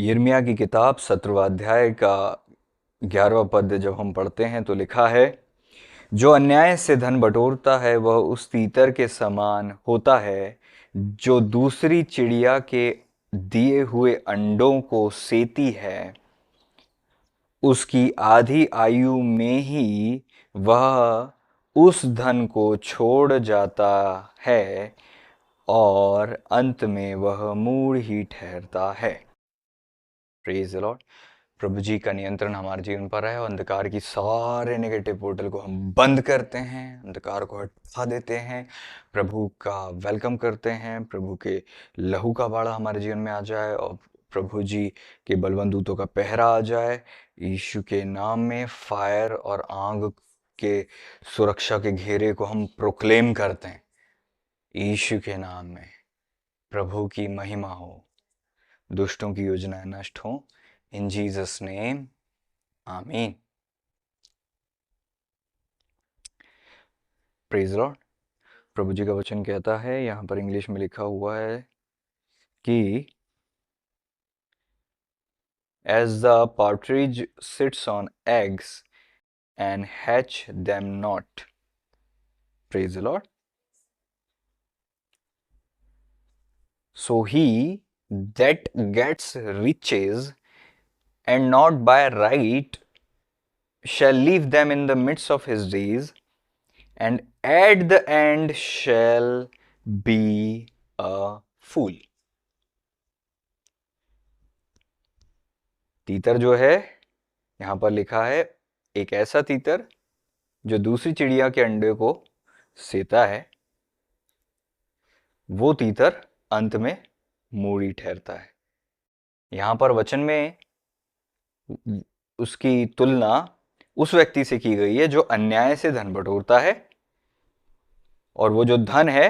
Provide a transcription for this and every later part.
यिर्मयाह की किताब 17वां अध्याय का 11वां पद जब हम पढ़ते हैं तो लिखा है, जो अन्याय से धन बटोरता है वह उस तीतर के समान होता है जो दूसरी चिड़िया के दिए हुए अंडों को सेती है। उसकी आधी आयु में ही वह उस धन को छोड़ जाता है और अंत में वह मूढ़ ही ठहरता है। Praise the lord. प्रभु जी का नियंत्रण हमारे जीवन पर है और अंधकार की सारे नेगेटिव पोर्टल को हम बंद करते हैं, अंधकार को हटा देते हैं, प्रभु का वेलकम करते हैं। प्रभु के लहू का बाड़ा हमारे जीवन में आ जाए और प्रभु जी के बलवंत दूतों का पहरा आ जाए। यीशु के नाम में फायर और आग के सुरक्षा के घेरे को हम प्रोक्लेम करते हैं। यीशु के नाम में प्रभु की महिमा हो, दुष्टों की योजनाएं नष्ट हो। इन जीसस नेम, आमीन। Praise lord. प्रभु जी का वचन कहता है, यहाँ पर इंग्लिश में लिखा हुआ है कि as the partridge sits on eggs and hatch them not. Praise the Lord. So he that gets riches and not by right shall leave them in the midst of his days, and at the end shall be a fool. तीतर जो है यहां पर लिखा है, एक ऐसा तीतर जो दूसरी चिड़िया के अंडे को सेता है, वो तीतर अंत में मूढ़ी ठहरता है। यहां पर वचन में उसकी तुलना उस व्यक्ति से की गई है जो अन्याय से धन बटोरता है, और वो जो धन है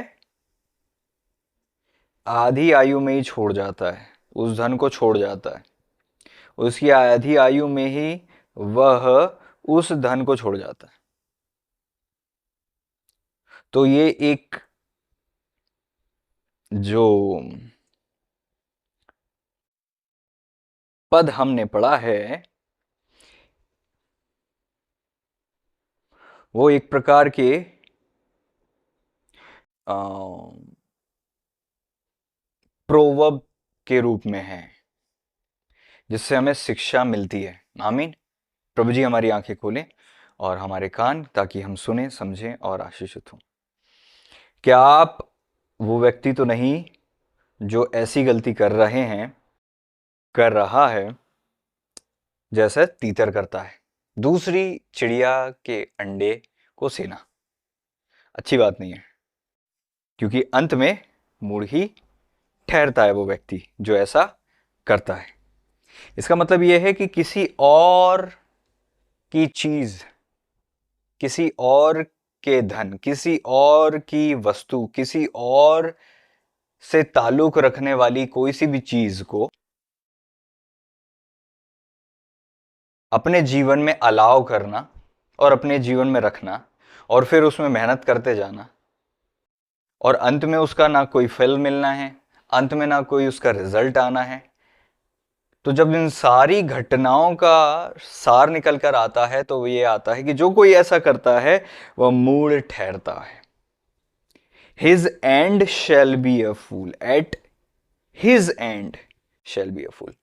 आधी आयु में ही छोड़ जाता है, उस धन को छोड़ जाता है, उसकी आधी आयु में ही वह उस धन को छोड़ जाता है। तो ये एक जो पद हमने पढ़ा है वो एक प्रकार के प्रोवर्ब के रूप में है, जिससे हमें शिक्षा मिलती है। आमीन। प्रभु जी हमारी आंखें खोलें और हमारे कान, ताकि हम सुने, समझें और आशीषित हों। क्या आप वो व्यक्ति तो नहीं जो ऐसी गलती कर रहा है जैसे तीतर करता है, दूसरी चिड़िया के अंडे को सेना? अच्छी बात नहीं है, क्योंकि अंत में मूढ़ ही ठहरता है वो व्यक्ति जो ऐसा करता है। इसका मतलब यह है कि किसी और की चीज, किसी और के धन, किसी और की वस्तु, किसी और से ताल्लुक रखने वाली कोई सी भी चीज को अपने जीवन में अलाव करना और अपने जीवन में रखना और फिर उसमें मेहनत करते जाना, और अंत में उसका ना कोई फल मिलना है, अंत में ना कोई उसका रिजल्ट आना है। तो जब इन सारी घटनाओं का सार निकल कर आता है तो ये आता है कि जो कोई ऐसा करता है वह मूढ़ ठहरता है। His end shall be a fool. At his end shall be a fool.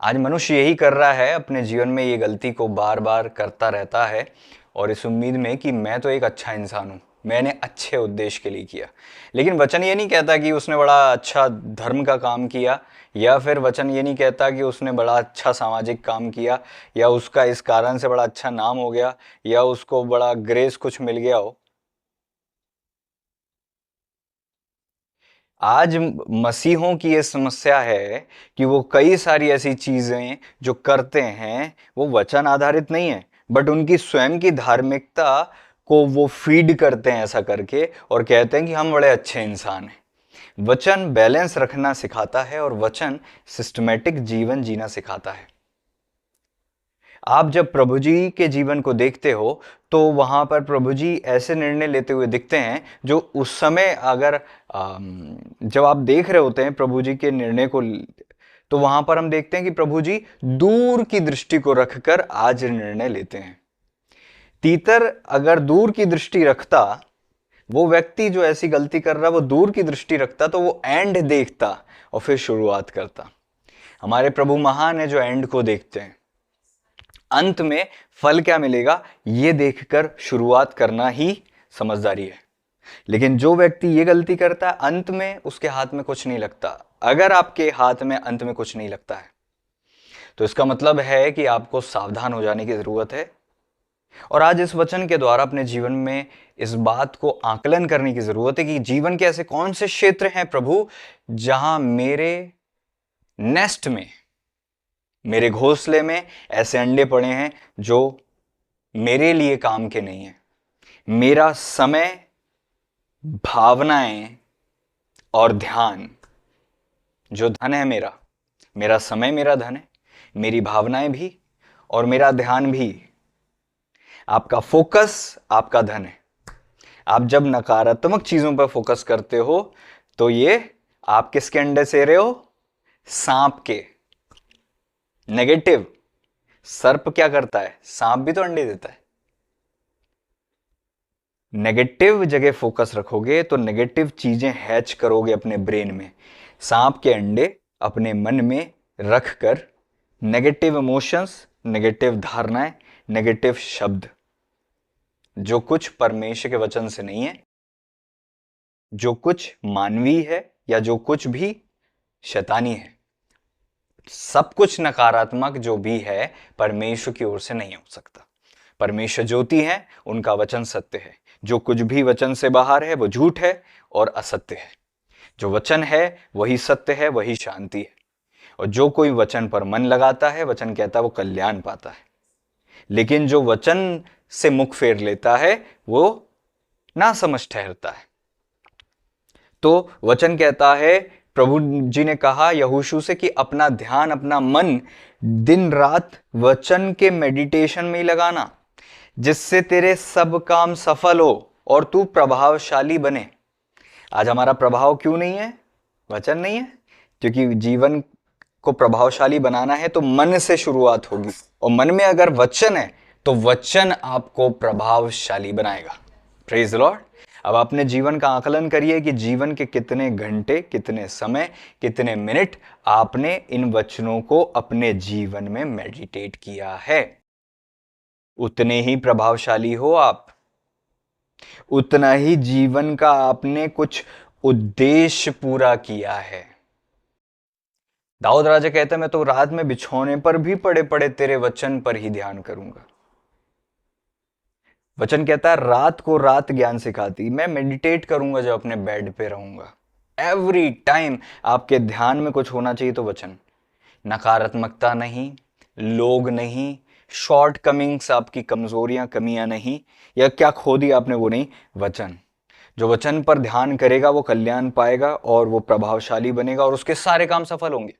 आज मनुष्य यही कर रहा है, अपने जीवन में ये गलती को बार बार करता रहता है, और इस उम्मीद में कि मैं तो एक अच्छा इंसान हूं, मैंने अच्छे उद्देश्य के लिए किया। लेकिन वचन ये नहीं कहता कि उसने बड़ा अच्छा धर्म का काम किया, या फिर वचन ये नहीं कहता कि उसने बड़ा अच्छा सामाजिक काम किया, या उसका इस कारण से बड़ा अच्छा नाम हो गया, या उसको बड़ा ग्रेस कुछ मिल गया हो। आज मसीहों की ये समस्या है कि वो कई सारी ऐसी चीजें जो करते हैं वो वचन आधारित नहीं है, बट उनकी स्वयं की धार्मिकता को वो फीड करते हैं ऐसा करके, और कहते हैं कि हम बड़े अच्छे इंसान हैं। वचन बैलेंस रखना सिखाता है और वचन सिस्टमेटिक जीवन जीना सिखाता है। आप जब प्रभु जी के जीवन को देखते हो तो वहां पर प्रभु जी ऐसे निर्णय लेते हुए दिखते हैं जो उस समय, अगर जब आप देख रहे होते हैं प्रभु जी के निर्णय को, तो वहां पर हम देखते हैं कि प्रभु जी दूर की दृष्टि को रखकर आज निर्णय लेते हैं। तीतर अगर दूर की दृष्टि रखता, वो व्यक्ति जो ऐसी गलती कर रहा है वो दूर की दृष्टि रखता, तो वो एंड देखता और फिर शुरुआत करता। हमारे प्रभु महान है जो एंड को देखते हैं। अंत में फल क्या मिलेगा ये देखकर शुरुआत करना ही समझदारी है। लेकिन जो व्यक्ति ये गलती करता है, अंत में उसके हाथ में कुछ नहीं लगता। अगर आपके हाथ में अंत में कुछ नहीं लगता है तो इसका मतलब है कि आपको सावधान हो जाने की जरूरत है। और आज इस वचन के द्वारा अपने जीवन में इस बात को आकलन करने की जरूरत है कि जीवन के ऐसे कौन से क्षेत्र हैं प्रभु जहां मेरे नेस्ट में, मेरे घोंसले में ऐसे अंडे पड़े हैं जो मेरे लिए काम के नहीं है। मेरा समय, भावनाएं और ध्यान, जो धन है मेरा, मेरा समय मेरा धन है, मेरी भावनाएं भी और मेरा ध्यान भी। आपका फोकस आपका धन है। आप जब नकारात्मक चीजों पर फोकस करते हो तो ये आप किसके अंडे से रहे हो? सांप के। नेगेटिव। सर्प क्या करता है? सांप भी तो अंडे देता है। नेगेटिव जगह फोकस रखोगे तो नेगेटिव चीजें हैच करोगे अपने ब्रेन में। सांप के अंडे अपने मन में रखकर नेगेटिव इमोशंस, नेगेटिव धारणाएं, नेगेटिव शब्द, जो कुछ परमेश्वर के वचन से नहीं है, जो कुछ मानवीय है या जो कुछ भी शैतानी है, सब कुछ नकारात्मक जो भी है परमेश्वर की ओर से नहीं हो सकता। परमेश्वर ज्योति है, उनका वचन सत्य है। जो कुछ भी वचन से बाहर है वो झूठ है और असत्य है। जो वचन है वही सत्य है, वही शांति है। और जो कोई वचन पर मन लगाता है, वचन कहता है वो कल्याण पाता है। लेकिन जो वचन से मुख फेर लेता है वो नासमझ ठहरता है। तो वचन कहता है, प्रभु जी ने कहा यहोशू से कि अपना ध्यान, अपना मन दिन रात वचन के मेडिटेशन में ही लगाना, जिससे तेरे सब काम सफल हो और तू प्रभावशाली बने। आज हमारा प्रभाव क्यों नहीं है? वचन नहीं है। क्योंकि जीवन को प्रभावशाली बनाना है तो मन से शुरुआत होगी, और मन में अगर वचन है तो वचन आपको प्रभावशाली बनाएगा। Praise the Lord. अब अपने जीवन का आकलन करिए कि जीवन के कितने घंटे, कितने समय, कितने मिनट आपने इन वचनों को अपने जीवन में मेडिटेट किया है। उतने ही प्रभावशाली हो आप, उतना ही जीवन का आपने कुछ उद्देश्य पूरा किया है। दाऊद राजा कहता है, मैं तो रात में बिछौने पर भी पड़े पड़े तेरे वचन पर ही ध्यान करूंगा। वचन कहता है रात को रात ज्ञान सिखाती। मैं मेडिटेट करूंगा जब अपने बेड पे रहूंगा। एवरी टाइम आपके ध्यान में कुछ होना चाहिए तो वचन। नकारात्मकता नहीं, लोग नहीं, शॉर्ट कमिंग्स, आपकी कमजोरियां, कमियां नहीं, या क्या खो दिया आपने वो नहीं, वचन। जो वचन पर ध्यान करेगा वो कल्याण पाएगा और वो प्रभावशाली बनेगा और उसके सारे काम सफल होंगे।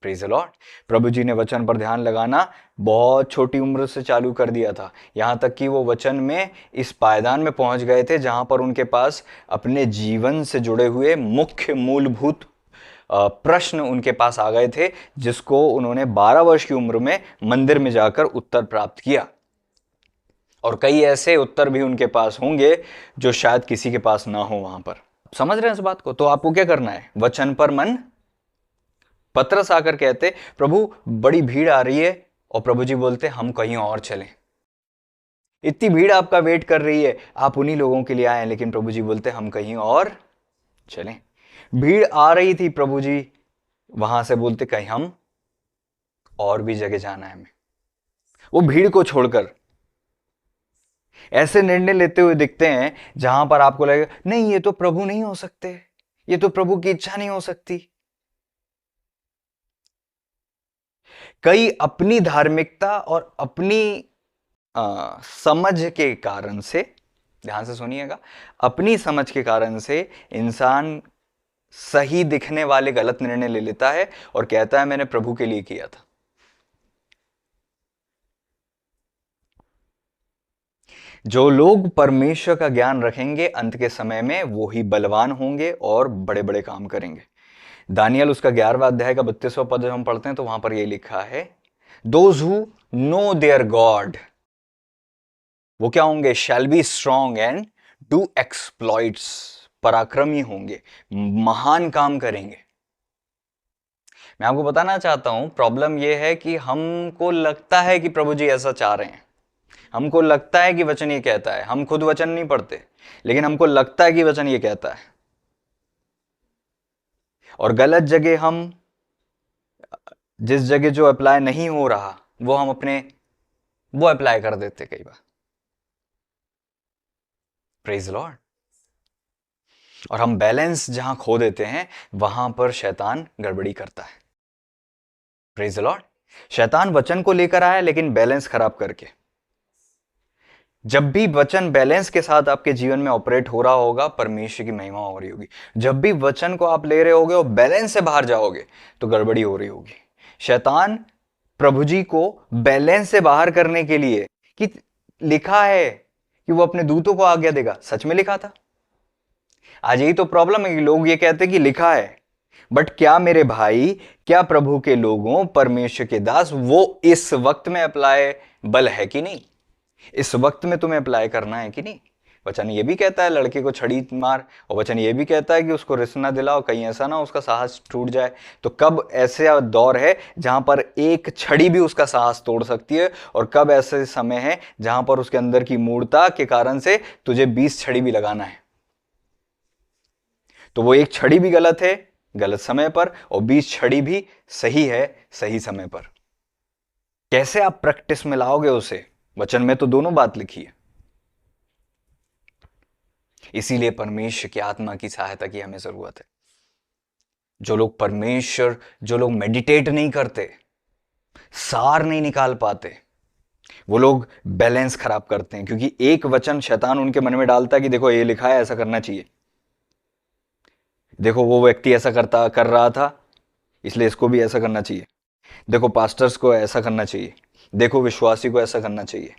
Praise the lord. प्रभु जी ने वचन पर ध्यान लगाना बहुत छोटी उम्र से चालू कर दिया था, यहां तक कि वो वचन में इस पायदान में पहुंच गए थे जहां पर उनके पास अपने जीवन से जुड़े हुए मुख्य मूलभूत प्रश्न उनके पास आ गए थे, जिसको उन्होंने 12 वर्ष की उम्र में मंदिर में जाकर उत्तर प्राप्त किया। और कई ऐसे उत्तर भी उनके पास होंगे जो शायद किसी के पास ना हो वहां पर। समझ रहे हैं इस बात को? तो आपको क्या करना है? वचन पर मन। पतरस आकर कहते, प्रभु बड़ी भीड़ आ रही है, और प्रभु जी बोलते हम कहीं और चलें। इतनी भीड़ आपका वेट कर रही है, आप उन्हीं लोगों के लिए आए हैं, लेकिन प्रभु जी बोलते हम कहीं और चलें। भीड़ आ रही थी, प्रभु जी वहां से बोलते कहीं हम और भी जगह जाना है हमें। वो भीड़ को छोड़कर ऐसे निर्णय लेते हुए दिखते हैं जहां पर आपको लगेगा नहीं ये तो प्रभु नहीं हो सकते, ये तो प्रभु की इच्छा नहीं हो सकती। कई अपनी धार्मिकता और अपनी समझ के कारण से, ध्यान से सुनिएगा, अपनी समझ के कारण से इंसान सही दिखने वाले गलत निर्णय ले लेता है और कहता है मैंने प्रभु के लिए किया था। जो लोग परमेश्वर का ज्ञान रखेंगे अंत के समय में वो ही बलवान होंगे और बड़े बड़े काम करेंगे। दानियल उसका 11वां अध्याय का 32वां पद जब हम पढ़ते हैं तो वहां पर ये लिखा है, those who know their God, वो क्या होंगे, shall be strong and do exploits, पराक्रमी होंगे, महान काम करेंगे। मैं आपको बताना चाहता हूं, प्रॉब्लम यह है कि हमको लगता है कि प्रभु जी ऐसा चाह रहे हैं, हमको लगता है कि वचन ये कहता है, हम खुद वचन नहीं पढ़ते, लेकिन हमको लगता है कि वचन ये कहता है, और गलत जगह हम, जिस जगह जो अप्लाई नहीं हो रहा वो हम अपने वो अप्लाई कर देते कई बार। Praise Lord. और हम बैलेंस जहां खो देते हैं वहां पर शैतान गड़बड़ी करता है। Praise Lord. शैतान वचन को लेकर आया लेकिन बैलेंस खराब करके। जब भी वचन बैलेंस के साथ आपके जीवन में ऑपरेट हो रहा होगा, परमेश्वर की महिमा हो रही होगी। जब भी वचन को आप ले रहे होगे और बैलेंस से बाहर जाओगे तो गड़बड़ी हो रही होगी। शैतान प्रभु जी को बैलेंस से बाहर करने के लिए, कि लिखा है कि वो अपने दूतों को आज्ञा देगा, सच में लिखा था। आज यही तो प्रॉब्लम है कि लोग ये कहते हैं कि लिखा है, बट क्या मेरे भाई, क्या प्रभु के लोगों, परमेश्वर के दास, वो इस वक्त में अप्लाईबल है कि नहीं? इस वक्त में तुम्हें अप्लाई करना है कि नहीं? वचन ये भी कहता है लड़के को छड़ी मार, और वचन ये भी कहता है कि उसको रिश्ना दिलाओ, कहीं ऐसा ना उसका साहस टूट जाए। तो कब ऐसा दौर है जहां पर एक छड़ी भी उसका साहस तोड़ सकती है, और कब ऐसे समय है जहां पर उसके अंदर की मूर्ता के कारण से तुझे 20 छड़ी भी लगाना है? तो वो एक छड़ी भी गलत है गलत समय पर, और 20 छड़ी भी सही है सही समय पर। कैसे आप प्रैक्टिस में लाओगे उसे? वचन में तो दोनों बात लिखी है। इसीलिए परमेश्वर की आत्मा की सहायता की हमें जरूरत है। जो लोग मेडिटेट नहीं करते, सार नहीं निकाल पाते, वो लोग बैलेंस खराब करते हैं, क्योंकि एक वचन शैतान उनके मन में डालता है कि देखो ये लिखा है, ऐसा करना चाहिए, देखो वो व्यक्ति ऐसा कर रहा था, इसलिए इसको भी ऐसा करना चाहिए, देखो पास्टर्स को ऐसा करना चाहिए, देखो विश्वासी को ऐसा करना चाहिए,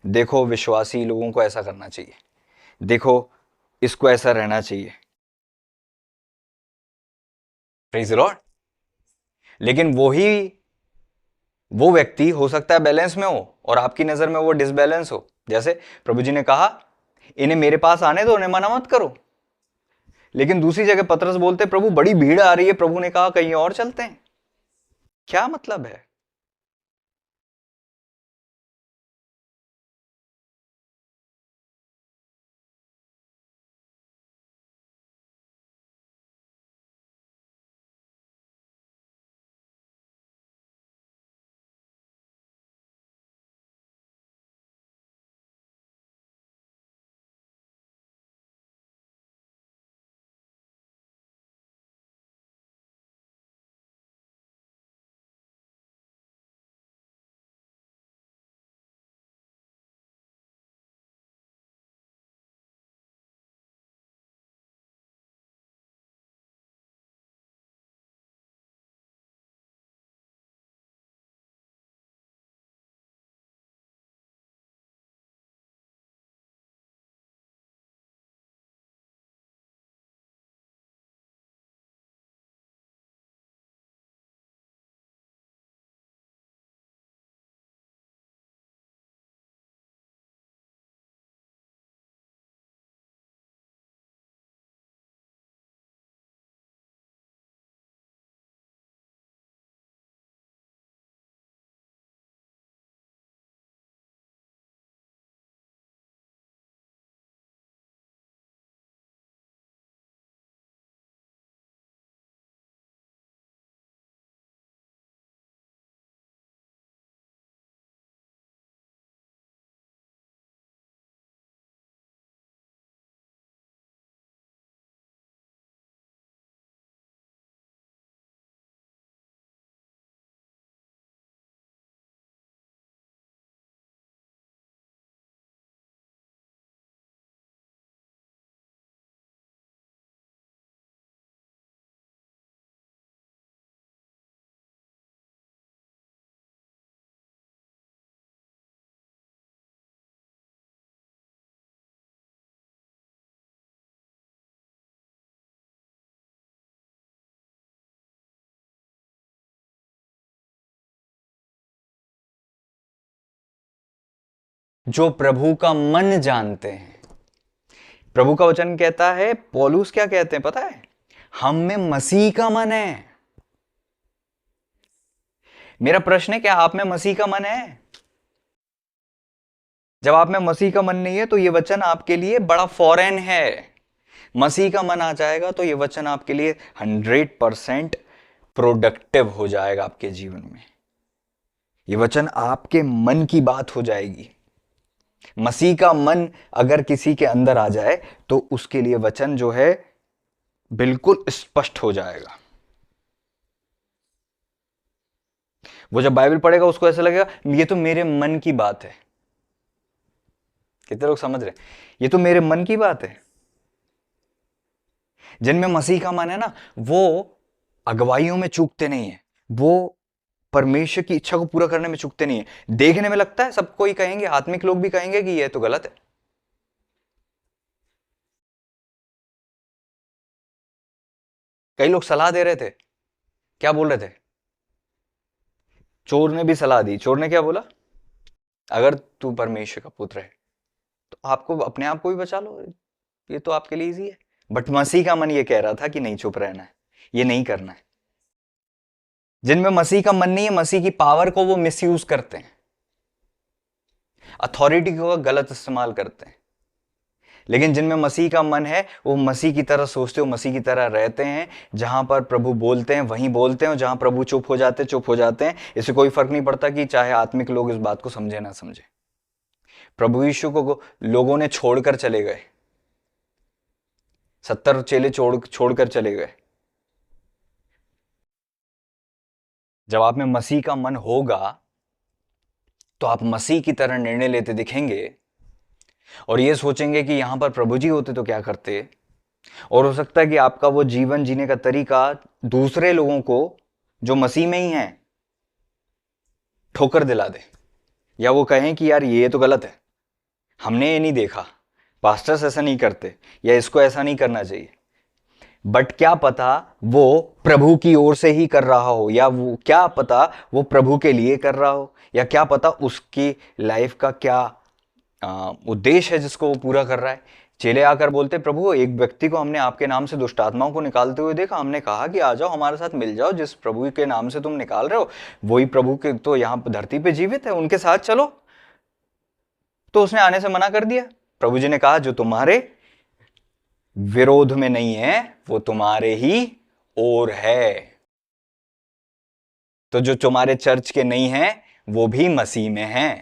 देखो विश्वासी लोगों को ऐसा करना चाहिए, देखो इसको ऐसा रहना चाहिए। Praise the Lord. लेकिन वो व्यक्ति हो सकता है बैलेंस में हो और आपकी नजर में वो डिसबैलेंस हो। जैसे प्रभु जी ने कहा, इन्हें मेरे पास आने दो, उन्हें मना मत करो। लेकिन दूसरी जगह पतरस बोलते, प्रभु बड़ी भीड़ आ रही है, प्रभु ने कहा कहीं और चलते हैं। क्या मतलब है? जो प्रभु का मन जानते हैं। प्रभु का वचन कहता है, पौलुस क्या कहते हैं पता है? हम में मसीह का मन है। मेरा प्रश्न है, क्या आप में मसीह का मन है? जब आप में मसीह का मन नहीं है तो ये वचन आपके लिए बड़ा फॉरेन है। मसीह का मन आ जाएगा तो ये वचन आपके लिए 100% प्रोडक्टिव हो जाएगा आपके जीवन में। ये वचन आपके मन की बात हो जाएगी। मसीह का मन अगर किसी के अंदर आ जाए तो उसके लिए वचन जो है बिल्कुल स्पष्ट हो जाएगा। वो जब बाइबल पढ़ेगा उसको ऐसा लगेगा ये तो मेरे मन की बात है। कितने लोग समझ रहे हैं? ये तो मेरे मन की बात है। जिनमें मसीह का मन है ना, वो अगुवाइयों में चूकते नहीं है, वो परमेश्वर की इच्छा को पूरा करने में चूकते नहीं है। देखने में लगता है सब कोई कहेंगे, आत्मिक लोग भी कहेंगे कि यह तो गलत है। कई लोग सलाह दे रहे थे, क्या बोल रहे थे? चोर ने भी सलाह दी। चोर ने क्या बोला? अगर तू परमेश्वर का पुत्र है तो आपको अपने आप को भी बचा लो, ये तो आपके लिए इजी है। बट मसीह का मन ये कह रहा था कि नहीं, चुप रहना है, ये नहीं करना है। जिनमें मसीह का मन नहीं है, मसीह की पावर को वो मिसयूज करते हैं, अथॉरिटी को गलत इस्तेमाल करते हैं। लेकिन जिनमें मसीह का मन है वो मसीह की तरह सोचते हो, मसीह की तरह रहते हैं। जहां पर प्रभु बोलते हैं वहीं बोलते हैं, और जहां प्रभु चुप हो जाते हैं। इससे कोई फर्क नहीं पड़ता कि चाहे आत्मिक लोग इस बात को समझे ना समझे। प्रभु यीशु को लोगों ने छोड़कर चले गए, 70 चेले छोड़कर चले गए। जब आप में मसीह का मन होगा तो आप मसीह की तरह निर्णय लेते दिखेंगे और ये सोचेंगे कि यहां पर प्रभु जी होते तो क्या करते। और हो सकता है कि आपका वो जीवन जीने का तरीका दूसरे लोगों को जो मसीह में ही हैं ठोकर दिला दे, या वो कहें कि यार ये तो गलत है, हमने ये नहीं देखा, पास्टर्स ऐसा नहीं करते, या इसको ऐसा नहीं करना चाहिए। बट क्या पता वो प्रभु की ओर से ही कर रहा हो, या वो क्या पता वो प्रभु के लिए कर रहा हो, या क्या पता उसकी लाइफ का क्या उद्देश्य है जिसको वो पूरा कर रहा है। चेले आकर बोलते, प्रभु एक व्यक्ति को हमने आपके नाम से दुष्ट आत्माओं को निकालते हुए देखा, हमने कहा कि आ जाओ हमारे साथ मिल जाओ, जिस प्रभु के नाम से तुम निकाल रहे हो वही प्रभु के तो यहाँ धरती पे जीवित है, उनके साथ चलो। तो उसने आने से मना कर दिया। प्रभु जी ने कहा जो तुम्हारे विरोध में नहीं है वो तुम्हारे ही ओर है। तो जो तुम्हारे चर्च के नहीं है वो भी मसीह में हैं।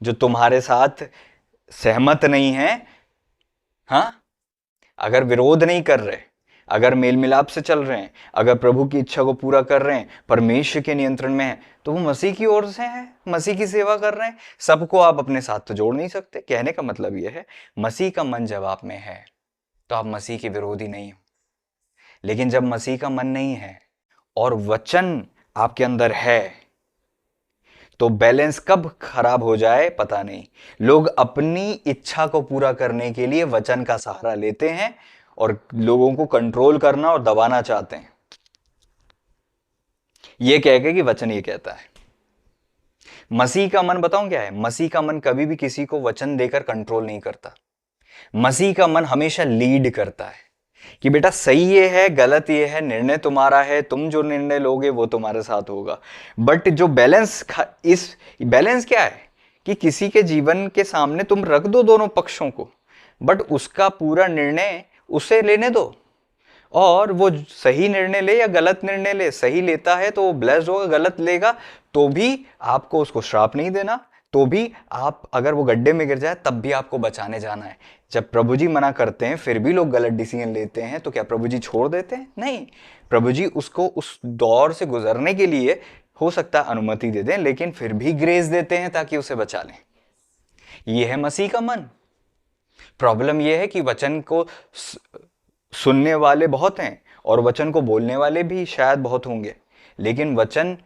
जो तुम्हारे साथ सहमत नहीं है, हाँ, अगर विरोध नहीं कर रहे, अगर मेल मिलाप से चल रहे हैं, अगर प्रभु की इच्छा को पूरा कर रहे हैं, परमेश्वर के नियंत्रण में है, तो वो मसीह की ओर से हैं, मसीह की सेवा कर रहे हैं। सबको आप अपने साथ तो जोड़ नहीं सकते। कहने का मतलब यह है, मसीह का मन जब आप में है तो आप मसीह के विरोधी नहीं हो। लेकिन जब मसीह का मन नहीं है और वचन आपके अंदर है तो बैलेंस कब खराब हो जाए पता नहीं। लोग अपनी इच्छा को पूरा करने के लिए वचन का सहारा लेते हैं और लोगों को कंट्रोल करना और दबाना चाहते हैं, यह कह के कि वचन ये कहता है। मसीह का मन बताऊं क्या है? मसीह का मन कभी भी किसी को वचन देकर कंट्रोल नहीं करता। मसीह का मन हमेशा लीड करता है कि बेटा सही ये है, गलत ये है, निर्णय तुम्हारा है, तुम जो निर्णय लोगे वो तुम्हारे साथ होगा। बट जो इस बैलेंस क्या है कि किसी के जीवन के सामने तुम रख दो दोनों पक्षों को, बट उसका पूरा निर्णय उसे लेने दो। और वो सही निर्णय ले या गलत निर्णय ले, सही लेता है तो वो ब्लेस्ड होगा, गलत लेगा तो भी आपको उसको श्राप नहीं देना, तो भी आप अगर वो गड्ढे में गिर जाए तब भी आपको बचाने जाना है। जब प्रभु जी मना करते हैं फिर भी लोग गलत डिसीजन लेते हैं तो क्या प्रभु जी छोड़ देते हैं? नहीं, प्रभु जी उसको उस दौर से गुजरने के लिए हो सकता है अनुमति दे दें, लेकिन फिर भी ग्रेस देते हैं ताकि उसे बचा लें। यह है मसीह का मन। प्रॉब्लम यह है कि वचन को सुनने वाले बहुत हैं और वचन को बोलने वाले भी शायद बहुत होंगे, लेकिन वचन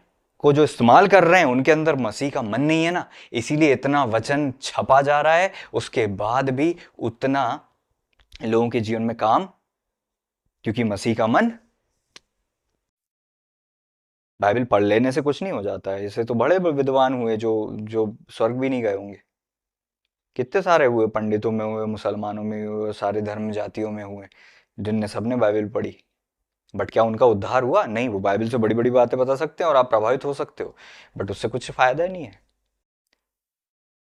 को जो इस्तेमाल कर रहे हैं उनके अंदर मसीह का मन नहीं है ना। इसीलिए इतना वचन छपा जा रहा है, उसके बाद भी उतना लोगों के जीवन में काम, क्योंकि मसीह का मन। बाइबल पढ़ लेने से कुछ नहीं हो जाता है। इससे तो बड़े विद्वान हुए जो जो स्वर्ग भी नहीं गए होंगे। कितने सारे हुए, पंडितों में हुए, मुसलमानों में हुए, सारे धर्म जातियों में हुए, जिनने सबने बाइबल पढ़ी। बट क्या उनका उद्धार हुआ? नहीं। वो बाइबल से बड़ी बड़ी बातें बता सकते हैं और आप प्रभावित हो सकते हो, बट उससे कुछ फायदा नहीं है।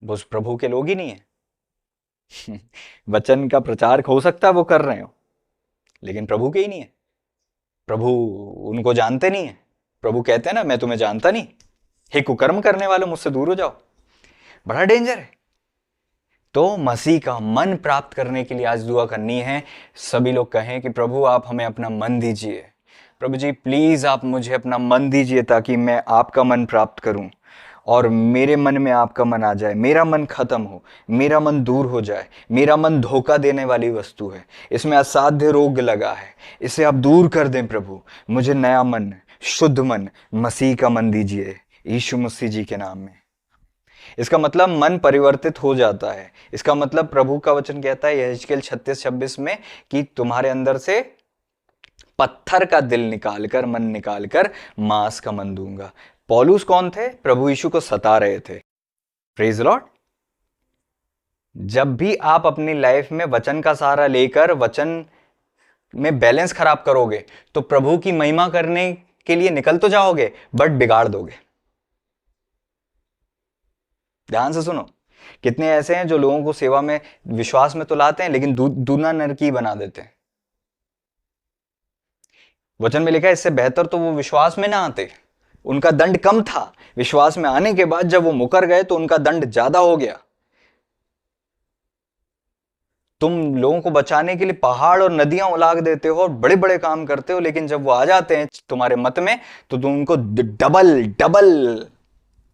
वो उस प्रभु के लोग ही नहीं है। वचन का प्रचार हो सकता है वो कर रहे हो, लेकिन प्रभु के ही नहीं है। प्रभु उनको जानते नहीं है। प्रभु कहते हैं ना, मैं तुम्हें जानता नहीं, हे कुकर्म करने वाले, मुझसे दूर हो जाओ। बड़ा डेंजर है। तो मसीह का मन प्राप्त करने के लिए आज दुआ करनी है। सभी लोग कहें कि प्रभु आप हमें अपना मन दीजिए। प्रभु जी प्लीज आप मुझे अपना मन दीजिए, ताकि मैं आपका मन प्राप्त करूं और मेरे मन में आपका मन आ जाए, मेरा मन खत्म हो, मेरा मन दूर हो जाए। मेरा मन धोखा देने वाली वस्तु है, इसमें असाध्य रोग लगा है, इसे आप दूर कर दें प्रभु। मुझे नया मन, शुद्ध मन, मसीह का मन दीजिए, यीशु मसीह जी के नाम में। इसका मतलब मन परिवर्तित हो जाता है। इसका मतलब प्रभु का वचन कहता है यहेजकेल 36:26 में कि तुम्हारे अंदर से पत्थर का दिल निकालकर, मन निकालकर मांस का मन दूंगा। पौलुस कौन थे? प्रभु यीशु को सता रहे थे। Praise Lord. जब भी आप अपनी लाइफ में वचन का सहारा लेकर वचन में बैलेंस खराब करोगे, तो प्रभु की महिमा करने के लिए निकल तो जाओगे, बट बिगाड़ दोगे। ध्यान से सुनो। कितने ऐसे हैं जो लोगों को सेवा में, विश्वास में तो लाते हैं, लेकिन दूना नरकी बना देते हैं। वचन में लिखा है इससे बेहतर तो वो विश्वास में ना आते। उनका दंड कम था, विश्वास में आने के बाद जब वो मुकर गए तो उनका दंड ज्यादा हो गया। तुम लोगों को बचाने के लिए पहाड़ और नदियां उलाग देते हो और बड़े बड़े काम करते हो, लेकिन जब वो आ जाते हैं तुम्हारे मत में तो तुम उनको डबल डबल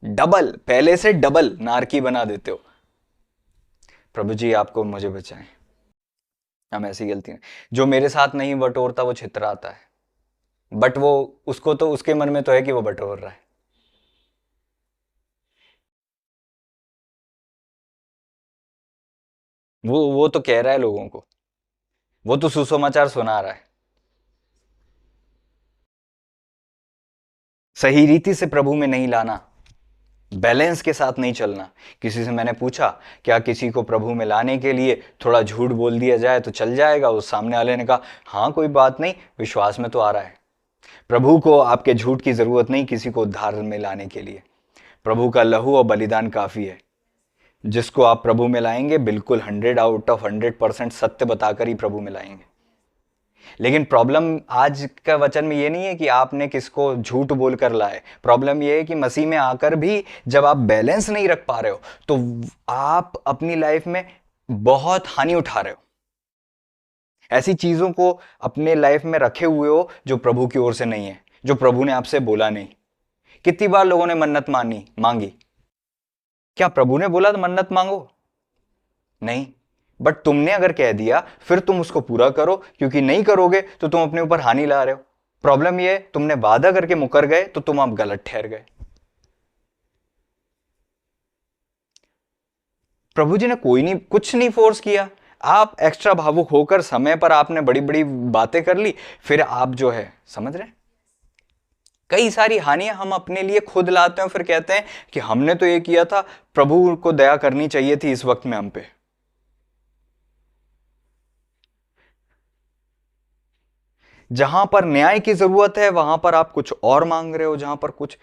डबल, पहले से डबल नारकी बना देते हो। प्रभु जी आपको मुझे बचाएं, हम ऐसी गलती नहीं। जो मेरे साथ नहीं बटोरता वो छितराता है, बट वो, उसको तो उसके मन में तो है कि वो बटोर रहा है। वो तो कह रहा है लोगों को, वो तो सुसमाचार सुना रहा है। सही रीति से प्रभु में नहीं लाना, बैलेंस के साथ नहीं चलना। किसी से मैंने पूछा क्या किसी को प्रभु में लाने के लिए थोड़ा झूठ बोल दिया जाए तो चल जाएगा? उस सामने वाले ने कहा हाँ कोई बात नहीं, विश्वास में तो आ रहा है। प्रभु को आपके झूठ की जरूरत नहीं किसी को उद्धार में लाने के लिए। प्रभु का लहू और बलिदान काफी है। जिसको आप प्रभु में लाएंगे, बिल्कुल 100/100% सत्य बताकर ही प्रभु में लाएंगे। लेकिन प्रॉब्लम आज का वचन में ये नहीं है कि आपने किसको झूठ बोलकर लाए। प्रॉब्लम ये है कि मसीह में आकर भी जब आप बैलेंस नहीं रख पा रहे हो, तो आप अपनी लाइफ में बहुत हानि उठा रहे हो। ऐसी चीजों को अपने लाइफ में रखे हुए हो जो प्रभु की ओर से नहीं है, जो प्रभु ने आपसे बोला नहीं। कितनी बार लोगों ने मन्नत मांगी? क्या प्रभु ने बोला तो मन्नत मांगो? नहीं। बट तुमने अगर कह दिया, फिर तुम उसको पूरा करो, क्योंकि नहीं करोगे तो तुम अपने ऊपर हानि ला रहे हो। प्रॉब्लम यह है तुमने वादा करके मुकर गए तो तुम अब गलत ठहर गए। प्रभु जी ने कोई नहीं, कुछ नहीं फोर्स किया। आप एक्स्ट्रा भावुक होकर समय पर आपने बड़ी बड़ी बातें कर ली, फिर आप जो है, समझ रहे हैं, कई सारी हानियां हम अपने लिए खुद लाते हैं, फिर कहते हैं कि हमने तो ये किया था, प्रभु को दया करनी चाहिए थी इस वक्त में हम पे। जहां पर न्याय की जरूरत है वहां पर आप कुछ और मांग रहे हो, जहां पर कुछ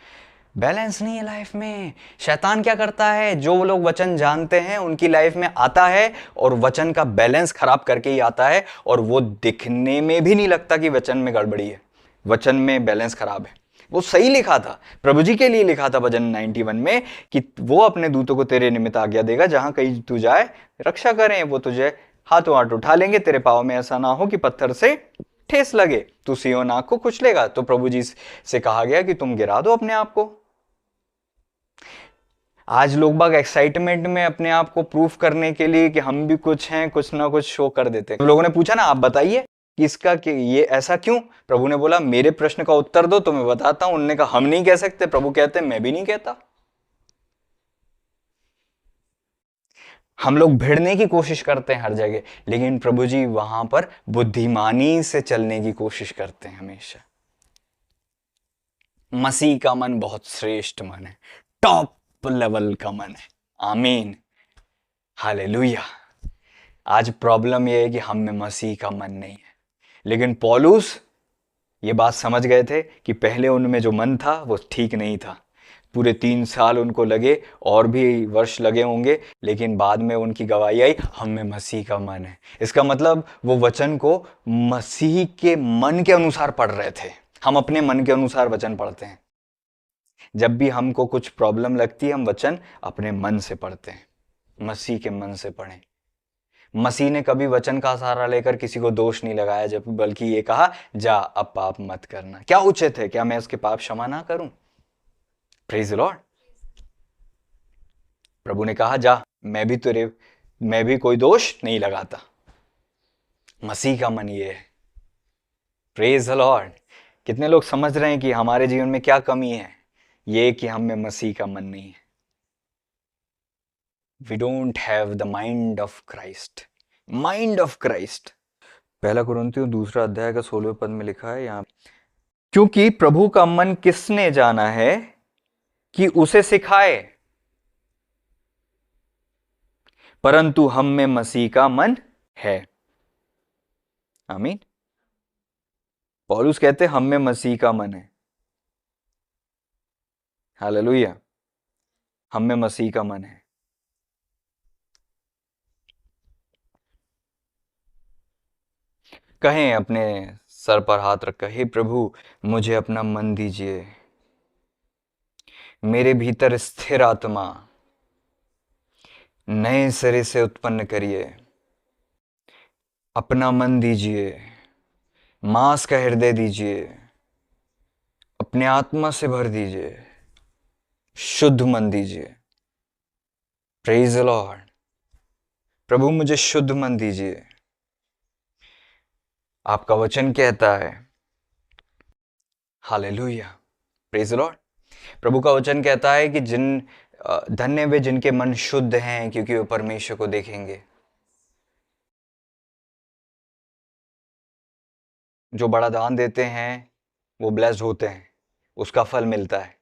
बैलेंस नहीं है लाइफ में। शैतान क्या करता है? जो लोग वचन जानते हैं उनकी लाइफ में आता है और वचन का बैलेंस खराब करके ही आता है, और वो दिखने में भी नहीं लगता कि वचन में गड़बड़ी है, वचन में बैलेंस खराब है। वो सही लिखा था, प्रभु जी के लिए लिखा था भजन 91 में कि वो अपने दूतों को तेरे निमित्त आज्ञा देगा, जहां कहीं तू जाए रक्षा करें, वो तुझे हाथों हाथ उठा लेंगे, तेरे पाँव में ऐसा ना हो कि पत्थर से ठेस लगे, तू सिय्योन नाक को कुचलेगा। तो प्रभु जी से कहा गया कि तुम गिरा दो अपने आप को। आज लोग बाग एक्साइटमेंट में अपने आप को प्रूफ करने के लिए कि हम भी कुछ हैं, कुछ ना कुछ शो कर देते हैं। तो लोगों ने पूछा ना, आप बताइए कि इसका कि ये ऐसा क्यों? प्रभु ने बोला मेरे प्रश्न का उत्तर दो तो मैं बताता हूं। उन्होंने कहा हम नहीं कह सकते। प्रभु कहते हैं मैं भी नहीं कहता। हम लोग भिड़ने की कोशिश करते हैं हर जगह, लेकिन प्रभु जी वहां पर बुद्धिमानी से चलने की कोशिश करते हैं हमेशा। मसीह का मन बहुत श्रेष्ठ मन है, टॉप लेवल का मन है। आमीन। हालेलुया। आज प्रॉब्लम यह है कि हम में मसीह का मन नहीं है, लेकिन पौलुस ये बात समझ गए थे कि पहले उनमें जो मन था वो ठीक नहीं था। पूरे 3 साल उनको लगे, और भी वर्ष लगे होंगे, लेकिन बाद में उनकी गवाही आई, हम में मसीह का मन है। इसका मतलब वो वचन को मसीह के मन के अनुसार पढ़ रहे थे। हम अपने मन के अनुसार वचन पढ़ते हैं। जब भी हमको कुछ प्रॉब्लम लगती है, हम वचन अपने मन से पढ़ते हैं। मसीह के मन से पढ़ें। मसीह ने कभी वचन का सहारा लेकर किसी को दोष नहीं लगाया, जब बल्कि ये कहा, जा अब पाप मत करना। क्या उचित है? क्या मैं उसके पाप क्षमा ना करूं? Praise the lord. प्रभु ने कहा, जा, मैं भी कोई दोष नहीं लगाता। मसीह का मन ये है। Praise the Lord. कितने लोग समझ रहे हैं कि हमारे जीवन में क्या कमी है? ये कि हम में मसीह का मन नहीं है। We don't have the mind of Christ. Mind of Christ. 1 कुरिन्थियों 2 अध्याय का 16वें पद में लिखा है यहां, क्योंकि प्रभु का मन किसने जाना है कि उसे सिखाए, परंतु हम में मसीह का मन है। आमीन। पौलुस कहते हम में मसीह का मन है। हालेलुया। हम में मसीह का मन है। कहें अपने सर पर हाथ रख, हे प्रभु मुझे अपना मन दीजिए, मेरे भीतर स्थिर आत्मा नए सिरे से उत्पन्न करिए। अपना मन दीजिए, मांस का हृदय दीजिए, अपने आत्मा से भर दीजिए, शुद्ध मन दीजिए। Praise the lord. प्रभु मुझे शुद्ध मन दीजिए। आपका वचन कहता है, हालेलुया, प्रेज द लॉर्ड। प्रभु का वचन कहता है कि धन्य वे जिनके मन शुद्ध हैं, क्योंकि वो परमेश्वर को देखेंगे। जो बड़ा दान देते हैं वो ब्लेस्ड होते हैं, उसका फल मिलता है।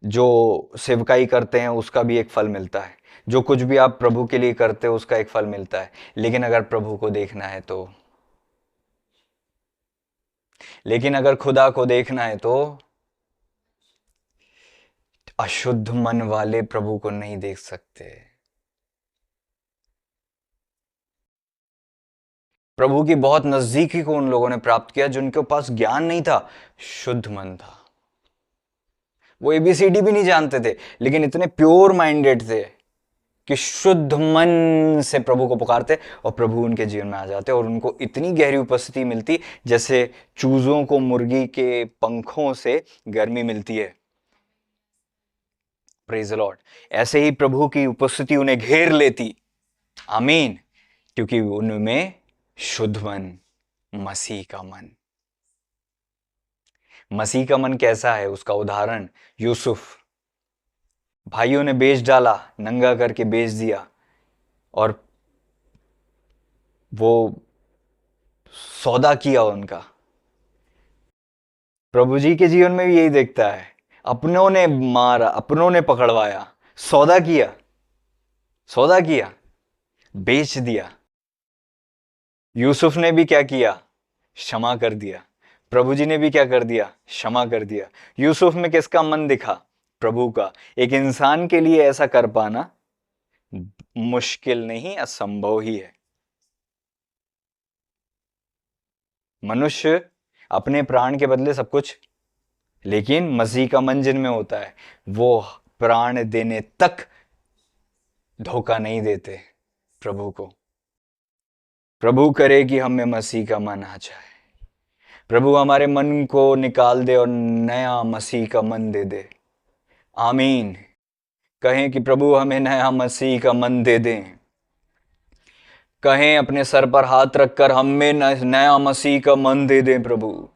जो सेवकाई करते हैं उसका भी एक फल मिलता है। जो कुछ भी आप प्रभु के लिए करते हो उसका एक फल मिलता है। लेकिन अगर प्रभु को देखना है तो, लेकिन अगर खुदा को देखना है तो अशुद्ध मन वाले प्रभु को नहीं देख सकते। प्रभु की बहुत नजदीकी को उन लोगों ने प्राप्त किया जिनके पास ज्ञान नहीं था, शुद्ध मन था। वो एबीसीडी भी नहीं जानते थे, लेकिन इतने प्योर माइंडेड थे कि शुद्ध मन से प्रभु को पुकारते और प्रभु उनके जीवन में आ जाते और उनको इतनी गहरी उपस्थिति मिलती जैसे चूजों को मुर्गी के पंखों से गर्मी मिलती है। Praise the Lord. ऐसे ही प्रभु की उपस्थिति उन्हें घेर लेती। आमीन। क्योंकि उनमें शुद्ध मन, मसीह का मन। मसीह का मन कैसा है? उसका उदाहरण यूसुफ। भाइयों ने बेच डाला, नंगा करके बेच दिया, और वो सौदा किया उनका। प्रभु जी के जीवन में भी यही देखता है। अपनों ने मारा, अपनों ने पकड़वाया, सौदा किया, सौदा किया, बेच दिया। यूसुफ ने भी क्या किया? क्षमा कर दिया। प्रभु जी ने भी क्या कर दिया? क्षमा कर दिया। यूसुफ में किसका मन दिखा? प्रभु का। एक इंसान के लिए ऐसा कर पाना मुश्किल नहीं, असंभव ही है। मनुष्य अपने प्राण के बदले सब कुछ, लेकिन मसीह का मन जिनमें होता है वो प्राण देने तक धोखा नहीं देते प्रभु को। प्रभु करे कि हमें मसीह का मन आ जाए। प्रभु हमारे मन को निकाल दे और नया मसीह का मन दे दे। आमीन। कहें कि प्रभु हमें नया मसीह का मन दे दें। कहें अपने सर पर हाथ रखकर, हमें नया मसीह का मन दे दें प्रभु।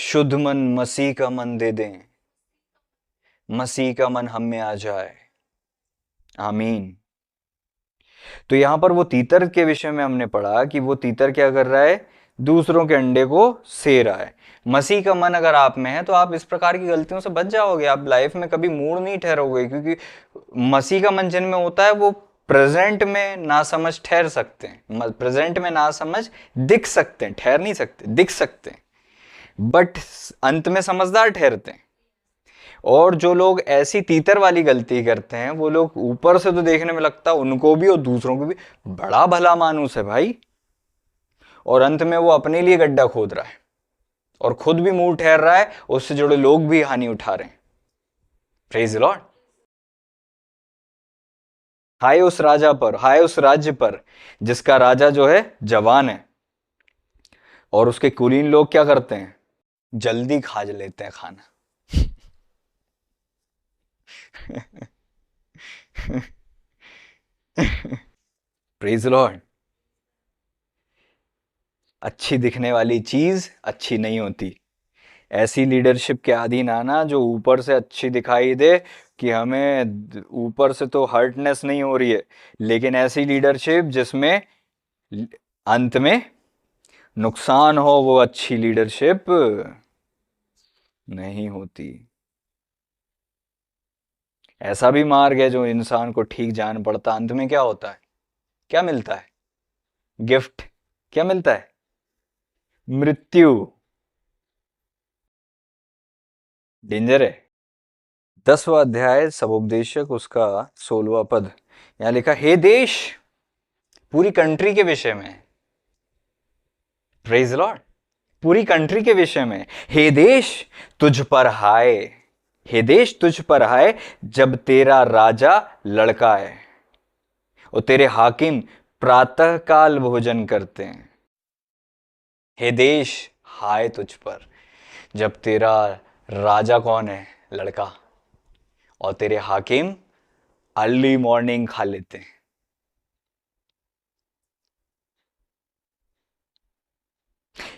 शुद्ध मन, मसीह का मन दे दें। मसीह का मन हम में आ जाए। आमीन। तो यहां पर वो तीतर के विषय में हमने पढ़ा कि वो तीतर क्या कर रहा है? दूसरों के अंडे को से रहा है। मसीह का मन अगर आप में है तो आप इस प्रकार की गलतियों से बच जाओगे। आप लाइफ में कभी मूड नहीं ठहरोगे, क्योंकि मसीह का मन जिनमें होता है वो प्रेजेंट में नासमझ ठहर सकते हैं, प्रेजेंट में नासमझ दिख सकते हैं, ठहर नहीं सकते, दिख सकते हैं, बट अंत में समझदार ठहरते हैं। और जो लोग ऐसी तीतर वाली गलती करते हैं, वो लोग ऊपर से तो देखने में लगता है उनको भी और दूसरों को भी बड़ा भला मानुस है भाई, और अंत में वो अपने लिए गड्ढा खोद रहा है और खुद भी मुंह ठहर रहा है, उससे जुड़े लोग भी हानि उठा रहे हैं। Praise the Lord. हाय उस राजा पर, हाय उस राज्य पर जिसका राजा जो है जवान है, और उसके कुलीन लोग क्या करते हैं, जल्दी खा लेते हैं खाना। Praise Lord. अच्छी दिखने वाली चीज अच्छी नहीं होती। ऐसी लीडरशिप के अधीन आना जो ऊपर से अच्छी दिखाई दे कि हमें ऊपर से तो हर्टनेस नहीं हो रही है, लेकिन ऐसी लीडरशिप जिसमें अंत में नुकसान हो, वो अच्छी लीडरशिप नहीं होती। ऐसा भी मार्ग है जो इंसान को ठीक जान पड़ता, अंत में क्या होता है, क्या मिलता है, गिफ्ट क्या मिलता है, मृत्यु। डेंजर है। 10वां अध्याय सबोपदेशक, उसका 16वां पद, यहां लिखा, हे देश, पूरी कंट्री के विषय में, प्रेज लॉर्ड, पूरी कंट्री के विषय में, हे देश तुझ पर हाय, हे देश तुझ पर हाय जब तेरा राजा लड़का है और तेरे हाकिम प्रातः काल भोजन करते हैं। हे देश हाय तुझ पर जब तेरा राजा कौन है, लड़का, और तेरे हाकिम अर्ली मॉर्निंग खा लेते हैं।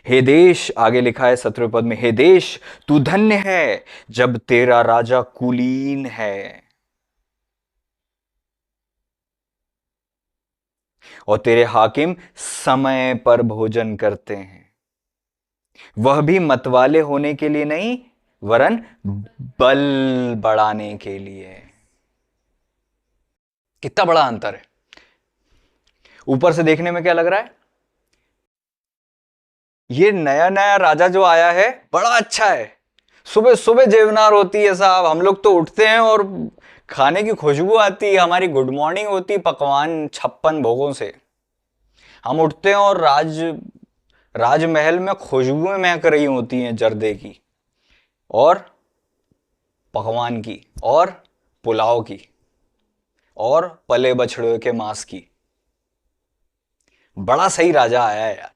हे देश, आगे लिखा है 17वें पद में, हे देश तू धन्य है जब तेरा राजा कुलीन है और तेरे हाकिम समय पर भोजन करते हैं, वह भी मतवाले होने के लिए नहीं वरन बल बढ़ाने के लिए। कितना बड़ा अंतर है। ऊपर से देखने में क्या लग रहा है, ये नया नया राजा जो आया है बड़ा अच्छा है, सुबह सुबह जेवनार होती है साहब, हम लोग तो उठते हैं और खाने की खुशबू आती है, हमारी गुड मॉर्निंग होती, पकवान 56 भोगों से हम उठते हैं और राजमहल में खुशबुएं महक रही होती हैं, जर्दे की और पकवान की और पुलाव की और पले बछड़े के मांस की। बड़ा सही राजा आया है यार,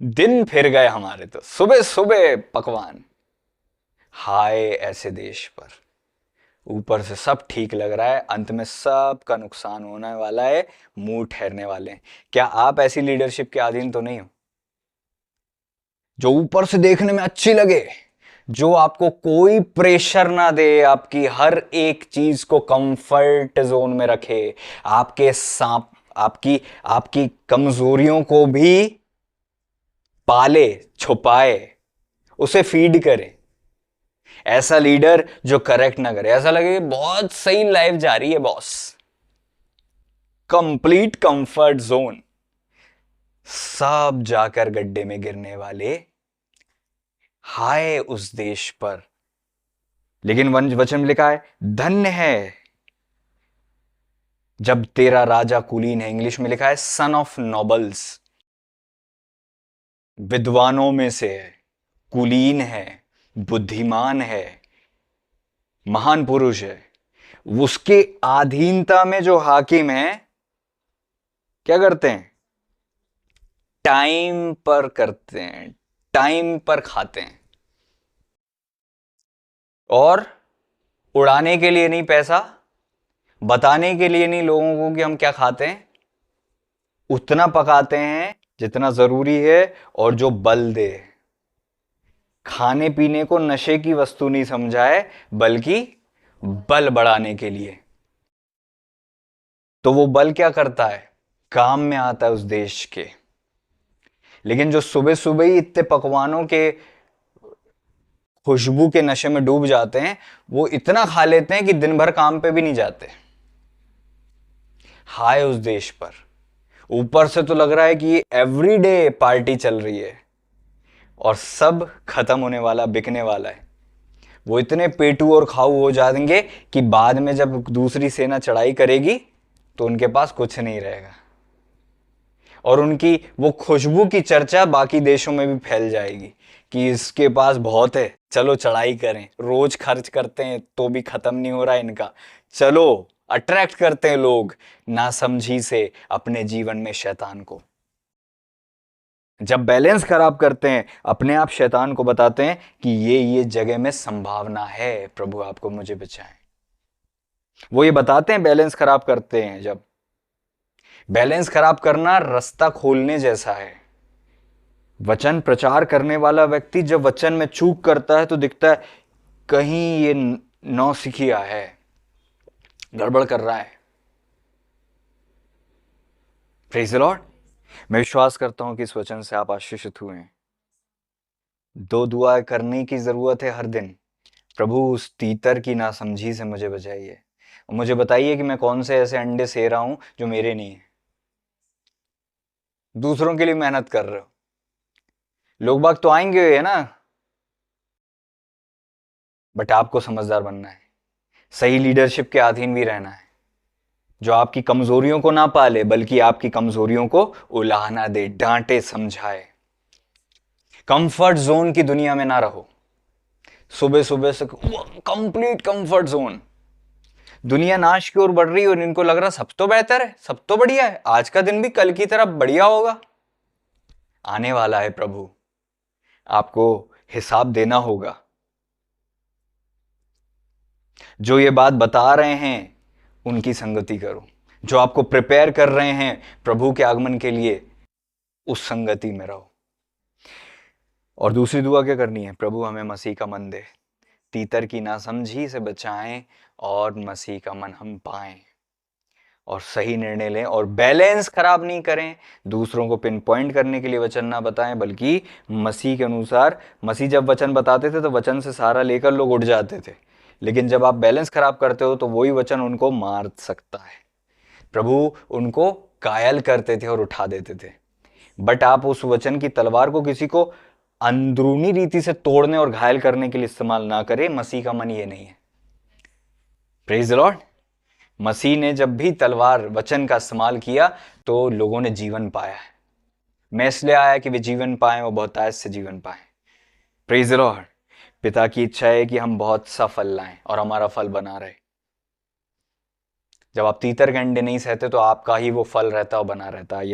दिन फिर गए हमारे तो, सुबह सुबह पकवान। हाय ऐसे देश पर, ऊपर से सब ठीक लग रहा है, अंत में सब का नुकसान होने वाला है, मुंह ठहरने वाले हैं। क्या आप ऐसी लीडरशिप के अधीन तो नहीं हो जो ऊपर से देखने में अच्छी लगे, जो आपको कोई प्रेशर ना दे, आपकी हर एक चीज को कंफर्ट जोन में रखे, आपके सांप आपकी आपकी कमजोरियों को भी पाले, छुपाए, उसे फीड करे। ऐसा लीडर जो करेक्ट ना करे, ऐसा लगे बहुत सही लाइफ जा रही है बॉस, कंप्लीट कंफर्ट जोन, सब जाकर गड्ढे में गिरने वाले। हाय उस देश पर, लेकिन वचन में लिखा है धन्य है जब तेरा राजा कुलीन है। इंग्लिश में लिखा है सन ऑफ नोबल्स, विद्वानों में से है, कुलीन है, बुद्धिमान है, महान पुरुष है। उसके अधीनता में जो हाकिम है क्या करते हैं, टाइम पर करते हैं, टाइम पर खाते हैं, और उड़ाने के लिए नहीं पैसा, बताने के लिए नहीं लोगों को कि हम क्या खाते हैं, उतना पकाते हैं जितना जरूरी है और जो बल दे। खाने पीने को नशे की वस्तु नहीं समझाए, बल्कि बल बढ़ाने के लिए। तो वो बल क्या करता है, काम में आता है उस देश के। लेकिन जो सुबह सुबह ही इतने पकवानों के खुशबू के नशे में डूब जाते हैं, वो इतना खा लेते हैं कि दिन भर काम पे भी नहीं जाते। हाय उस देश पर। ऊपर से तो लग रहा है कि एवरीडे पार्टी चल रही है और सब खत्म होने वाला, बिकने वाला है। वो इतने पेटू और खाऊ हो जाएंगे कि बाद में जब दूसरी सेना चढ़ाई करेगी तो उनके पास कुछ नहीं रहेगा, और उनकी वो खुशबू की चर्चा बाकी देशों में भी फैल जाएगी कि इसके पास बहुत है, चलो चढ़ाई करें। रोज खर्च करते हैं तो भी खत्म नहीं हो रहा इनका, चलो अट्रैक्ट करते हैं लोग नासमझी से अपने जीवन में शैतान को। जब बैलेंस खराब करते हैं अपने आप शैतान को बताते हैं कि ये जगह में संभावना है, प्रभु आपको मुझे बचाएं। वो ये बताते हैं बैलेंस खराब करते हैं। जब बैलेंस खराब करना रास्ता खोलने जैसा है। वचन प्रचार करने वाला व्यक्ति जब वचन में चूक करता है तो दिखता है कहीं ये नौसिखिया है, गड़बड़ कर रहा है। Praise the Lord. मैं विश्वास करता हूं कि इस वचन से आप आशीषित हुए हैं। 2 दुआ करने की जरूरत है हर दिन। प्रभु उस तीतर की नासमझी से मुझे बचाइए, और मुझे बताइए कि मैं कौन से ऐसे अंडे सह रहा हूं जो मेरे नहीं है। दूसरों के लिए मेहनत कर रहे हो, लोग बाग तो आएंगे है ना, बट आपको समझदार बनना है, सही लीडरशिप के अधीन भी रहना है, जो आपकी कमजोरियों को ना पाले बल्कि आपकी कमजोरियों को उलाहना दे, डांटे, समझाए। कंफर्ट जोन की दुनिया में ना रहो। सुबह सुबह से कंप्लीट कंफर्ट जोन, दुनिया नाश की ओर बढ़ रही है और इनको लग रहा सब तो बेहतर है, सब तो बढ़िया है, आज का दिन भी कल की तरह बढ़िया होगा। आने वाला है प्रभु, आपको हिसाब देना होगा। जो ये बात बता रहे हैं उनकी संगति करो, जो आपको प्रिपेयर कर रहे हैं प्रभु के आगमन के लिए उस संगति में रहो। और दूसरी दुआ क्या करनी है? प्रभु हमें मसीह का मन दे, तीतर की नासमझी से बचाएं और मसीह का मन हम पाएं और सही निर्णय लें और बैलेंस खराब नहीं करें। दूसरों को पिन पॉइंट करने के लिए वचन ना बताएं बल्कि मसीह के अनुसार। मसीह जब वचन बताते थे तो वचन से सहारा लेकर लोग उठ जाते थे, लेकिन जब आप बैलेंस खराब करते हो तो वही वचन उनको मार सकता है। प्रभु उनको घायल करते थे और उठा देते थे, बट आप उस वचन की तलवार को किसी को अंदरूनी रीति से तोड़ने और घायल करने के लिए इस्तेमाल ना करें। मसीह का मन ये नहीं है। Praise the Lord. मसीह ने जब भी तलवार वचन का इस्तेमाल किया तो लोगों ने जीवन पाया है। मैं इसलिए आया कि वे जीवन पाएं और बहुतायत से जीवन पाएं। Praise the Lord. पिता की इच्छा है कि हम बहुत सा फल लाएं और हमारा फल बना रहे। जब आप तीतर के अंडे नहीं सहते तो आपका ही वो फल रहता और बना रहता है।